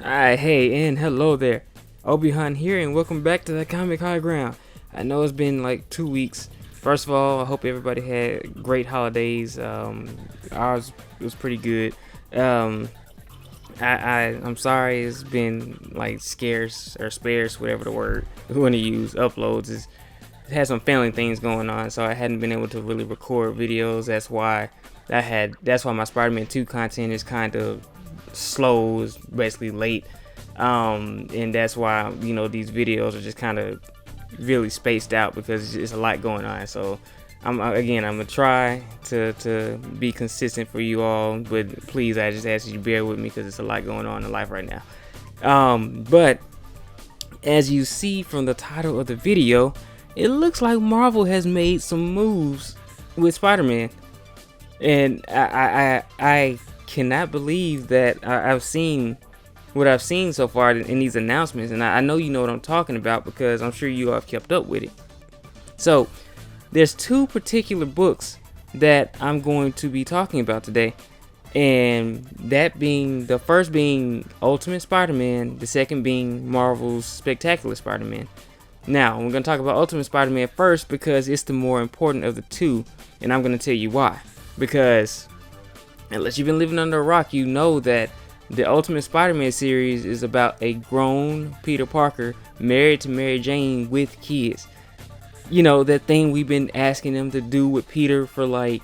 Hi, hey, and hello there. Obi-Han here, and welcome back to the Comic High Ground. I know it's been like 2 weeks. First of all, I hope everybody had great holidays. Ours was pretty good. Um, I'm sorry it's been like scarce or sparse, whatever the word we want to use. Uploads is had some family things going on, so I hadn't been able to really record videos. That's why my Spider-Man 2 content is kind of slow, is basically late. And that's why these videos are just kind of really spaced out because it's a lot going on. So I'm gonna try to be consistent for you all, but please, I just ask you to bear with me because it's a lot going on in life right now. But as you see from the title of the video, it looks like Marvel has made some moves with Spider-Man, and I cannot believe that I've seen what I've seen so far in these announcements, and I know you know what I'm talking about because I'm sure you all have kept up with it. So there's two particular books that I'm going to be talking about today, and that being the first being Ultimate Spider-Man, the second being Marvel's Spectacular Spider-Man. Now, we're going to talk about Ultimate Spider-Man first because it's the more important of the two, and I'm going to tell you why. Because, unless you've been living under a rock, you know that the Ultimate Spider-Man series is about a grown Peter Parker married to Mary Jane with kids. You know, that thing we've been asking them to do with Peter for like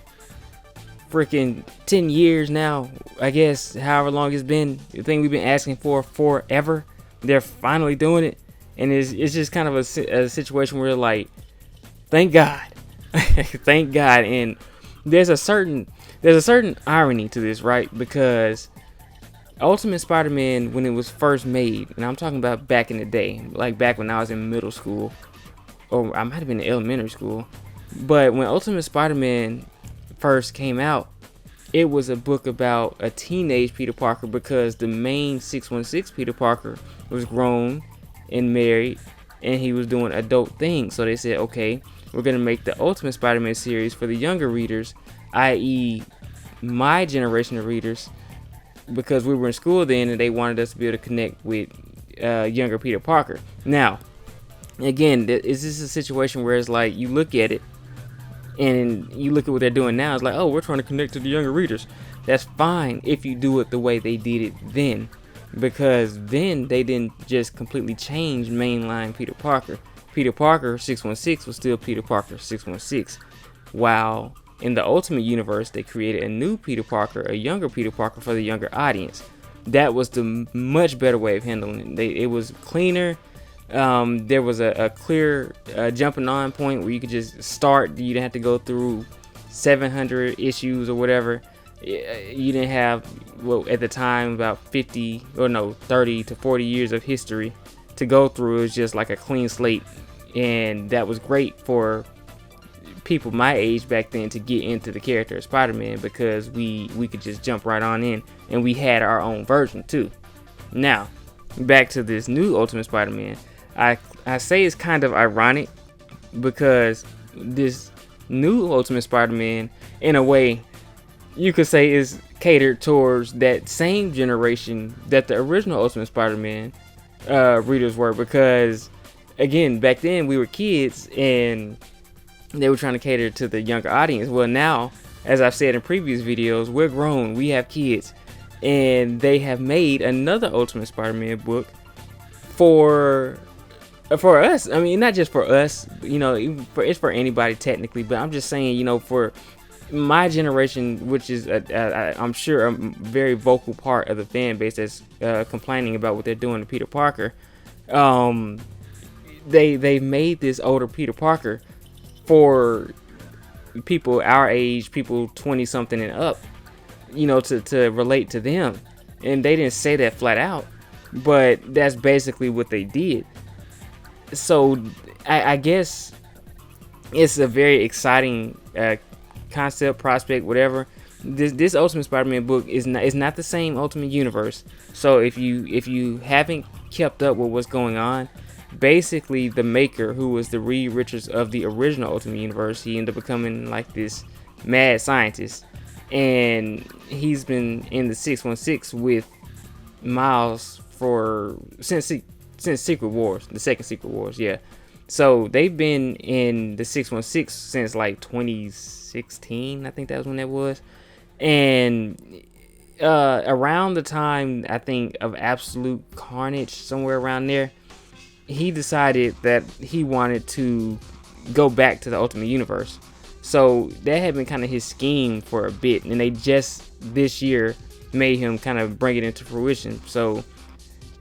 freaking 10 years now, I guess, however long it's been. The thing we've been asking for forever. They're finally doing it. And it's just kind of a situation where, like, thank God. Thank God. And there's a certain irony to this, right? Because Ultimate Spider-Man, when it was first made, and I'm talking about back in the day, like back when I was in middle school, or I might have been in elementary school, but when Ultimate Spider-Man first came out, it was a book about a teenage Peter Parker because the main 616 Peter Parker was grown and married, and he was doing adult things. So they said, okay, we're going to make the Ultimate Spider-Man series for the younger readers, i.e. my generation of readers, because we were in school then and they wanted us to be able to connect with younger Peter Parker. Now, again, is this a situation where it's like you look at it and you look at what they're doing now, it's like, oh, we're trying to connect to the younger readers. That's fine if you do it the way they did it then, because then they didn't just completely change mainline Peter Parker. Peter Parker 616 was still Peter Parker 616, while in the Ultimate Universe they created a new Peter Parker, a younger Peter Parker for the younger audience. That was the much better way of handling it. It was cleaner. There was a clear jumping on point where you could just start. You didn't have to go through 700 issues or whatever. You didn't have, well, at the time, about 30 to 40 years of history to go through. It was just like a clean slate, and that was great for people my age back then to get into the character of Spider-Man, because we could just jump right on in, and we had our own version too. Now, back to this new Ultimate Spider-Man. I say it's kind of ironic because this new Ultimate Spider-Man, in a way, you could say is catered towards that same generation that the original Ultimate Spider-Man readers were, because again, back then we were kids and they were trying to cater to the younger audience. Well, now, as I've said in previous videos, we're grown, we have kids, and they have made another Ultimate Spider-Man book for us. I mean, not just for us, it's for anybody technically, but I'm just saying, for my generation, which is I'm sure a very vocal part of the fan base that's complaining about what they're doing to Peter Parker. They made this older Peter Parker for people our age, people 20 something and up, to relate to them. And they didn't say that flat out, but that's basically what they did. So I guess it's a very exciting concept, prospect, whatever. This Ultimate Spider-Man book is not the same Ultimate Universe. So if you haven't kept up with what's going on, basically the maker, who was the Reed Richards of the original Ultimate Universe, he ended up becoming like this mad scientist, and he's been in the 616 with Miles for since Secret Wars, the second Secret Wars, yeah. So they've been in the 616 since like 2016, I think that was when that was. And around the time I think of Absolute Carnage, somewhere around there, he decided that he wanted to go back to the Ultimate Universe. So that had been kind of his scheme for a bit, and they just this year made him kind of bring it into fruition. So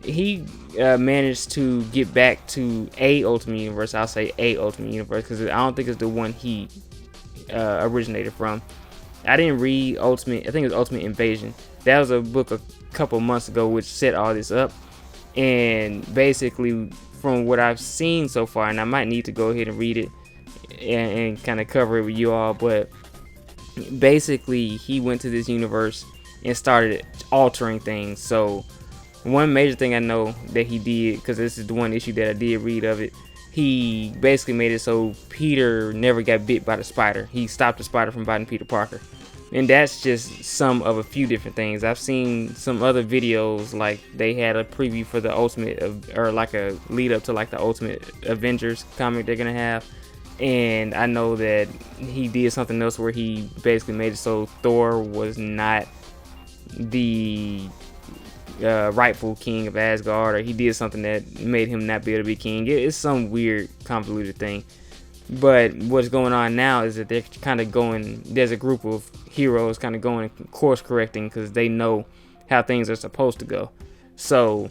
he managed to get back to a Ultimate Universe. I'll say a Ultimate Universe because I don't think it's the one he originated from. I didn't read Ultimate. I think it was Ultimate Invasion. That was a book a couple months ago which set all this up. And basically, from what I've seen so far, and I might need to go ahead and read it and kind of cover it with you all, but basically he went to this universe and started altering things. So one major thing I know that he did, because this is the one issue that I did read of it, he basically made it so Peter never got bit by the spider. He stopped the spider from biting Peter Parker. And that's just some of a few different things. I've seen some other videos, like they had a preview for the Ultimate, or like a lead up to like the Ultimate Avengers comic they're gonna have. And I know that he did something else where he basically made it so Thor was not the rightful king of Asgard, or he did something that made him not be able to be king. It's some weird convoluted thing. But what's going on now is that they're kind of going, there's a group of heroes kind of going course correcting because they know how things are supposed to go. So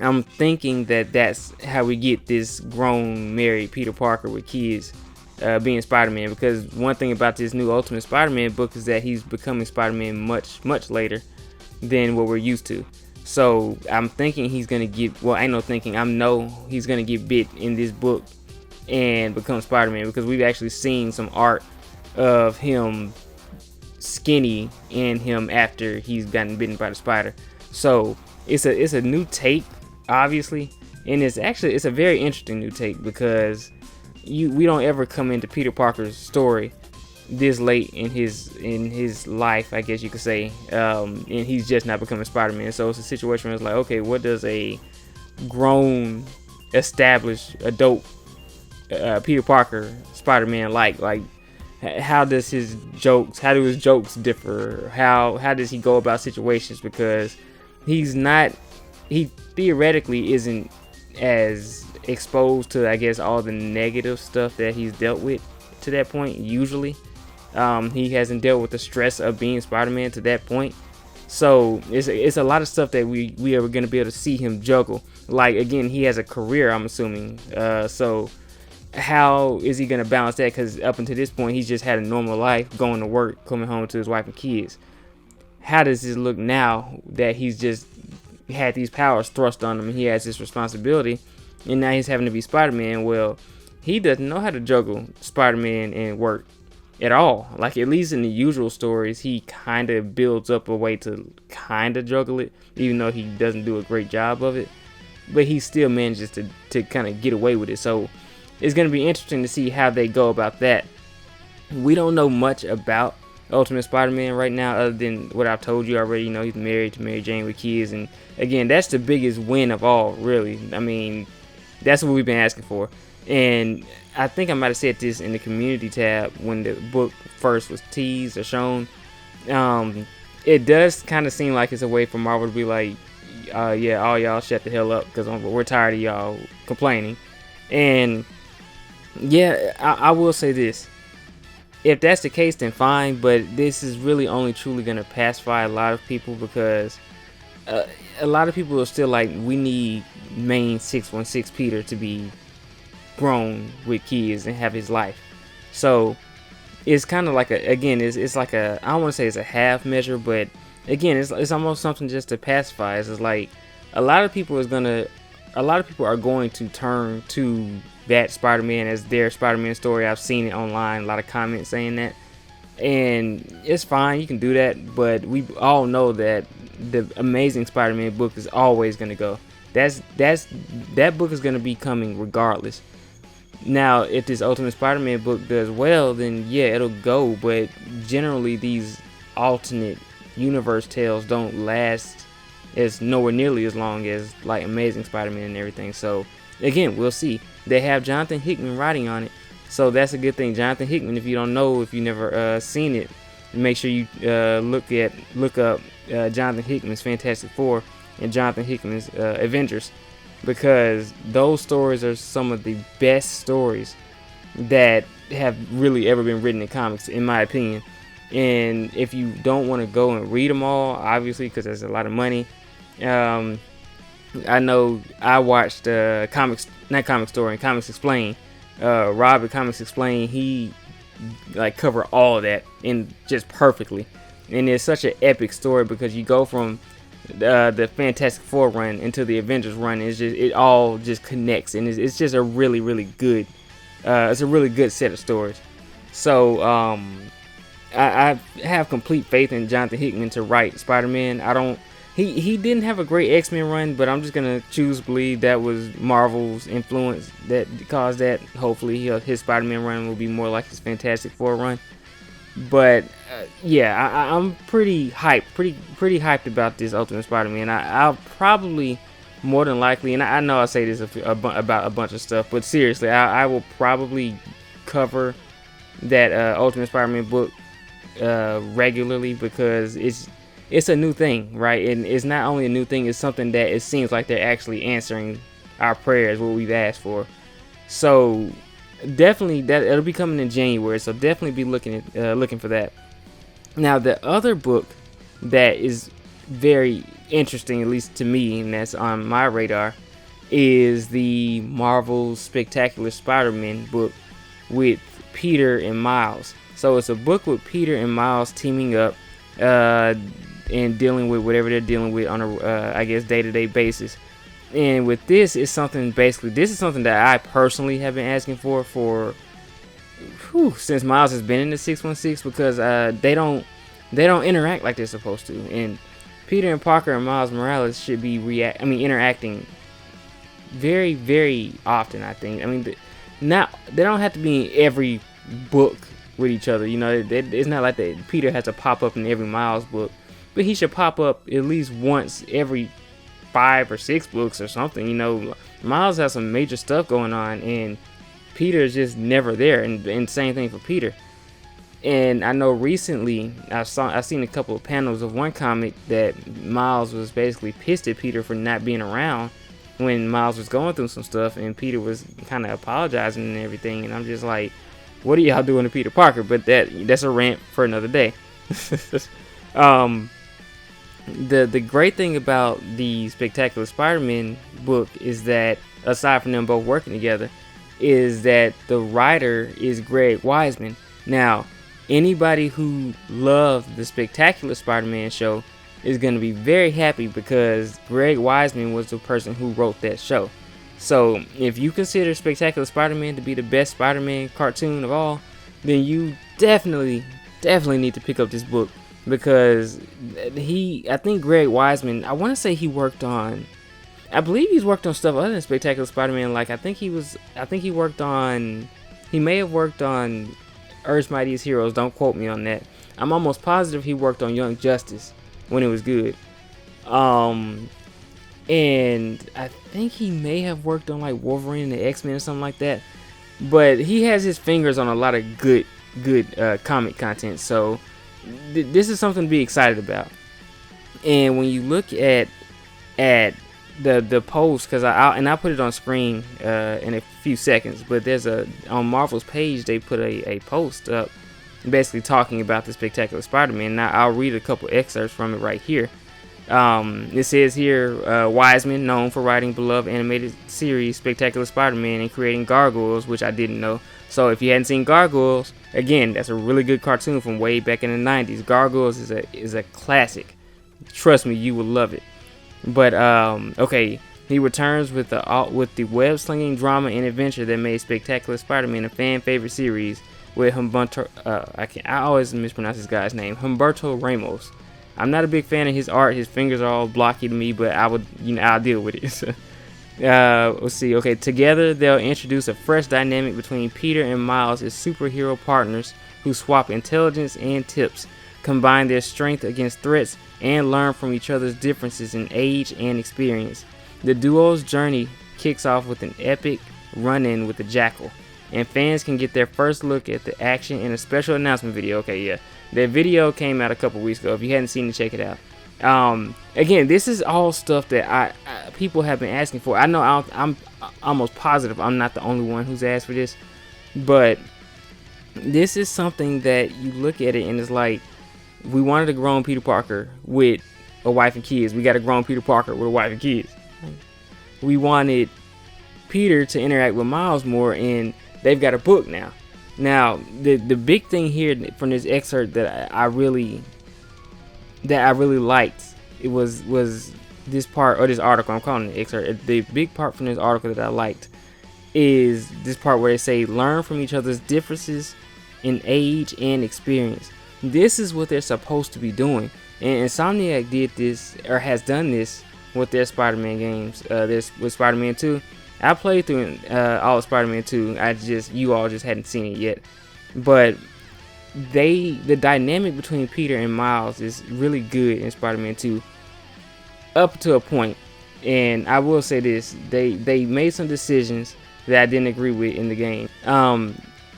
I'm thinking that that's how we get this grown married Peter Parker with kids being Spider-Man, because one thing about this new Ultimate Spider-Man book is that he's becoming Spider-Man much later than what we're used to. So I'm thinking he's gonna get, well, I ain't no thinking, I know he's gonna get bit in this book and become Spider-Man, because we've actually seen some art of him skinny and him after he's gotten bitten by the spider. So it's a new take, obviously, and it's a very interesting new take, because we don't ever come into Peter Parker's story this late in his life, I guess you could say, and he's just not becoming Spider-Man. So it's a situation where it's like, okay, what does a grown, established adult Peter Parker Spider-Man like how do his jokes differ? How does he go about situations? Because he theoretically isn't as exposed to, I guess, all the negative stuff that he's dealt with to that point. Usually he hasn't dealt with the stress of being Spider-Man to that point. So it's a lot of stuff that we are going to be able to see him juggle. Like, again, he has a career, I'm assuming, so how is he going to balance that? Because up until this point, he's just had a normal life, going to work, coming home to his wife and kids. How does this look now that he's just had these powers thrust on him and he has this responsibility, and now he's having to be Spider-Man? Well, he doesn't know how to juggle Spider-Man and work at all. Like, at least in the usual stories, he kind of builds up a way to kind of juggle it, even though he doesn't do a great job of it. But he still manages to kind of get away with it. So it's going to be interesting to see how they go about that. We don't know much about Ultimate Spider-Man right now, other than what I've told you already. You know, he's married to Mary Jane with kids, and again, that's the biggest win of all, really. I mean, that's what we've been asking for. And I think I might have said this in the community tab when the book first was teased or shown. It does kind of seem like it's a way for Marvel to be like, yeah, all y'all shut the hell up, because we're tired of y'all complaining. And yeah, I will say this. If that's the case, then fine, but this is really only truly going to pacify a lot of people, because a lot of people are still like, we need main 616 Peter to be grown with kids and have his life. So it's kind of like it's like I don't want to say it's a half measure, but again, it's almost something just to pacify. It's just like a lot of people are going to turn to that Spider-Man as their Spider-Man story. I've seen it online, a lot of comments saying that, and it's fine, you can do that, but we all know that the Amazing Spider-Man book is always going to go. That book is going to be coming regardless. Now, if this Ultimate Spider-Man book does well, then yeah, it'll go, but generally these alternate universe tales don't last it's nowhere nearly as long as like Amazing Spider-Man and everything. So again, we'll see. They have Jonathan Hickman writing on it, so that's a good thing. Jonathan Hickman, if you don't know, if you never seen it, make sure you look up Jonathan Hickman's Fantastic Four and Jonathan Hickman's Avengers, because those stories are some of the best stories that have really ever been written in comics, in my opinion. And if you don't want to go and read them all, obviously, because there's a lot of money, I know I watched Comics Story and Comics Explained. Rob at Comics Explained, he like cover all of that in just perfectly, and it's such an epic story because you go from the Fantastic Four run into the Avengers run. It all just connects, and it's just a really good. It's a really good set of stories. So I have complete faith in Jonathan Hickman to write Spider-Man. He didn't have a great X-Men run, but I'm just gonna choose to believe that was Marvel's influence that caused that. Hopefully his Spider-Man run will be more like his Fantastic Four run. But yeah, I'm pretty hyped, pretty hyped about this Ultimate Spider-Man. I'll probably, more than likely, and I know I say this about a bunch of stuff, but seriously, I will probably cover that Ultimate Spider-Man book regularly, because it's a new thing, right? And it's not only a new thing, it's something that it seems like they're actually answering our prayers, what we've asked for. So definitely that it'll be coming in January, so definitely be looking for that. Now, the other book that is very interesting, at least to me, and that's on my radar, is the Marvel Spectacular Spider-Man book with Peter and Miles. So it's a book with Peter and Miles teaming up and dealing with whatever they're dealing with on a I guess day-to-day basis. And with this, this is something that I personally have been asking for since Miles has been in the 616, because they don't interact like they're supposed to. And Peter and Parker and Miles Morales should be interacting very, very often, I think. I mean, they don't have to be in every book with each other. You know, it's not like that Peter has to pop up in every Miles book, but he should pop up at least once every 5 or 6 books or something. You know, Miles has some major stuff going on, and Peter is just never there. And same thing for Peter. And I know recently I've seen a couple of panels of one comic that Miles was basically pissed at Peter for not being around when Miles was going through some stuff, and Peter was kind of apologizing and everything. And I'm just like, what are y'all doing to Peter Parker? But that's a rant for another day. The great thing about the Spectacular Spider-Man book is that, aside from them both working together, is that the writer is Greg Weisman. Now, anybody who loved the Spectacular Spider-Man show is going to be very happy, because Greg Weisman was the person who wrote that show. So if you consider Spectacular Spider-Man to be the best Spider-Man cartoon of all, then you definitely need to pick up this book, because I think Greg Weisman, I want to say I believe he's worked on stuff other than Spectacular Spider-Man. Like, he may have worked on Earth's Mightiest Heroes. Don't quote me on that. I'm almost positive he worked on Young Justice when it was good. And I think he may have worked on like Wolverine and the X-Men or something like that. But he has his fingers on a lot of good comic content. So this is something to be excited about. And when you look at the post, because I'll put it on screen in a few seconds, but there's on Marvel's page they put a post up basically talking about the Spectacular Spider-Man. Now I'll read a couple excerpts from it right here. It says here, Wiseman, known for writing beloved animated series Spectacular Spider-Man and creating Gargoyles, which I didn't know. So if you hadn't seen Gargoyles, again, that's a really good cartoon from way back in the 90s. Gargoyles is a classic. Trust me, you will love it. But okay, he returns with the web-slinging drama and adventure that made Spectacular Spider-Man a fan favorite series with Humberto. I always mispronounce this guy's name, Humberto Ramos. I'm not a big fan of his art. His fingers are all blocky to me, but I'll deal with it. Let's see. Okay, together they'll introduce a fresh dynamic between Peter and Miles as superhero partners who swap intelligence and tips, combine their strength against threats, and learn from each other's differences in age and experience. The duo's journey kicks off with an epic run-in with the Jackal, and fans can get their first look at the action in a special announcement video. Okay, yeah, that video came out a couple weeks ago. If you hadn't seen it, check it out. Again, this is all stuff that people have been asking for. I know I'm almost positive I'm not the only one who's asked for this, but this is something that you look at it and it's like, we wanted a grown Peter Parker with a wife and kids. We got a grown Peter Parker with a wife and kids. We wanted Peter to interact with Miles more, and they've got a book now. Now, the big thing here from this excerpt that I really liked, it was this part, or this article, I'm calling it an excerpt. The big part from this article that I liked is this part where they say, learn from each other's differences in age and experience. This is what they're supposed to be doing, and Insomniac did this, or has done this, with their Spider-Man games. With Spider-Man 2, I played through all of Spider-Man 2. You all just hadn't seen it yet, but the dynamic between Peter and Miles is really good in Spider-Man 2, up to a point. And I will say this: they made some decisions that I didn't agree with in the game.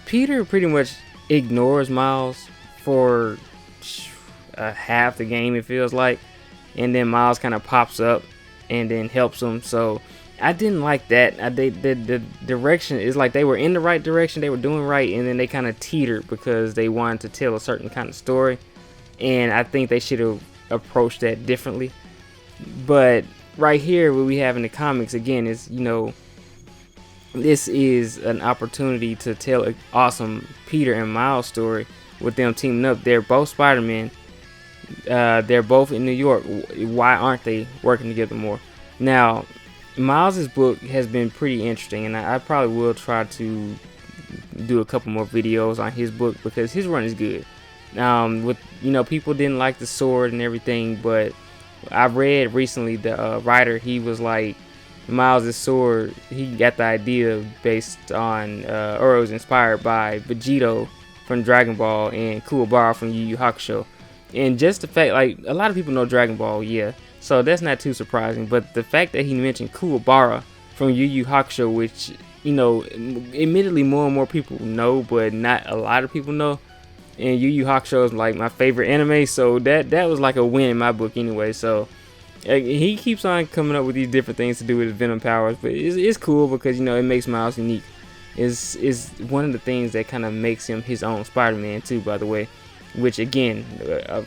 Peter pretty much ignores Miles for half the game, it feels like, and then Miles kind of pops up and then helps him. So I didn't like that. The direction is like they were in the right direction, they were doing right, and then they kind of teetered because they wanted to tell a certain kind of story, and I think they should have approached that differently. But right here, what we have in the comics again is, this is an opportunity to tell an awesome Peter and Miles story with them teaming up. They're both Spider-Man. They're both in New York. Why aren't they working together more? Now, Miles' book has been pretty interesting, and I probably will try to do a couple more videos on his book because his run is good. People didn't like the sword and everything, but I read recently the writer, he was like, Miles' sword, he got the idea based on, or it was inspired by Vegito from Dragon Ball and Kuwabara from Yu Yu Hakusho. And just the fact, like, a lot of people know Dragon Ball, yeah, so that's not too surprising, but the fact that he mentioned Kuwabara from Yu Yu Hakusho, which, admittedly more and more people know, but not a lot of people know, and Yu Yu Hakusho is like my favorite anime, so that was like a win in my book anyway. So he keeps on coming up with these different things to do with his Venom powers, but it's cool because it makes Miles unique. Is one of the things that kind of makes him his own Spider-Man too, by the way. Which again,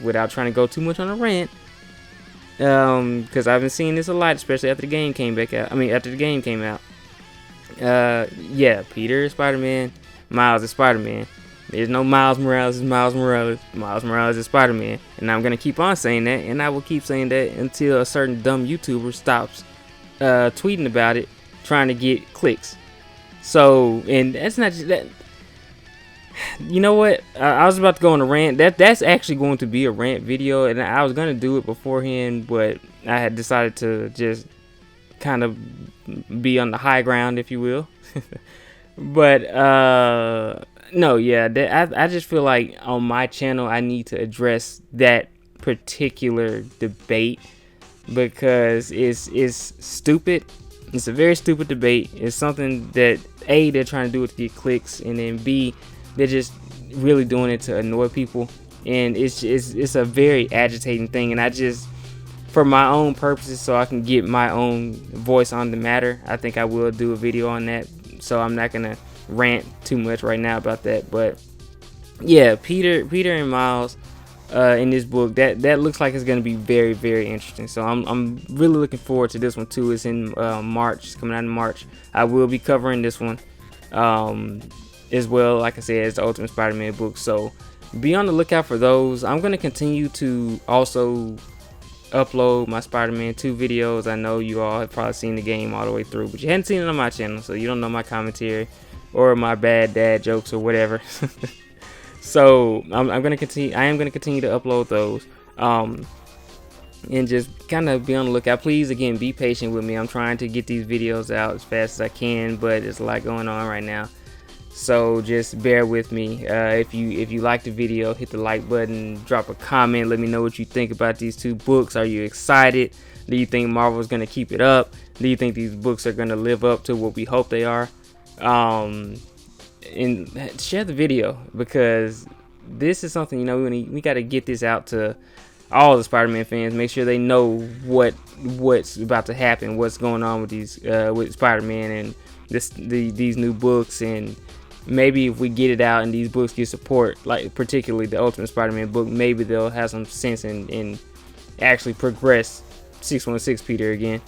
without trying to go too much on a rant, because I've been seeing this a lot, especially after the game came back out. After the game came out. Yeah, Peter is Spider-Man, Miles is Spider-Man. There's no Miles Morales is Miles Morales. Miles Morales is Spider-Man. And I'm going to keep on saying that, and I will keep saying that until a certain dumb YouTuber stops tweeting about it, trying to get clicks. So, and that's not just that. You know what? I was about to go on a rant. That's actually going to be a rant video, and I was going to do it beforehand, but I had decided to just kind of be on the high ground, if you will. But, no, yeah, I just feel like on my channel I need to address that particular debate because it's stupid. It's a very stupid debate. It's something that A, they're trying to do it to get clicks, and then B, they're just really doing it to annoy people, and it's a very agitating thing. And I just, for my own purposes, so I can get my own voice on the matter, I think I will do a video on that. So I'm not gonna rant too much right now about that. But yeah, Peter and Miles in this book, that looks like it's gonna be very, very interesting. So I'm really looking forward to this one too. It's in March. It's coming out in March. I will be covering this one as well, like I said, as the Ultimate Spider-Man book. So be on the lookout for those. I'm gonna continue to also upload my Spider-Man 2 videos. I know you all have probably seen the game all the way through, but you hadn't seen it on my channel, so you don't know my commentary or my bad dad jokes or whatever. So I'm gonna continue. I am gonna continue to upload those, and just kind of be on the lookout. Please, again, be patient with me. I'm trying to get these videos out as fast as I can, but there's a lot going on right now. So just bear with me. If you like the video, hit the like button, drop a comment, let me know what you think about these two books. Are you excited? Do you think Marvel's gonna keep it up? Do you think these books are gonna live up to what we hope they are? And share the video, because this is something, we got to get this out to all the Spider-Man fans. Make sure they know what's about to happen, what's going on with these with Spider-Man and these new books. And maybe if we get it out and these books get support, like particularly the Ultimate Spider-Man book, maybe they'll have some sense and actually progress 616 Peter again.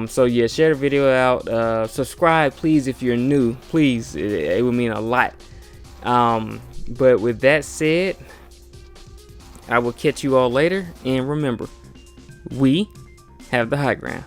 So yeah, share the video out. Subscribe, please, if you're new. Please, it would mean a lot. But with that said, I will catch you all later. And remember, we have the high ground.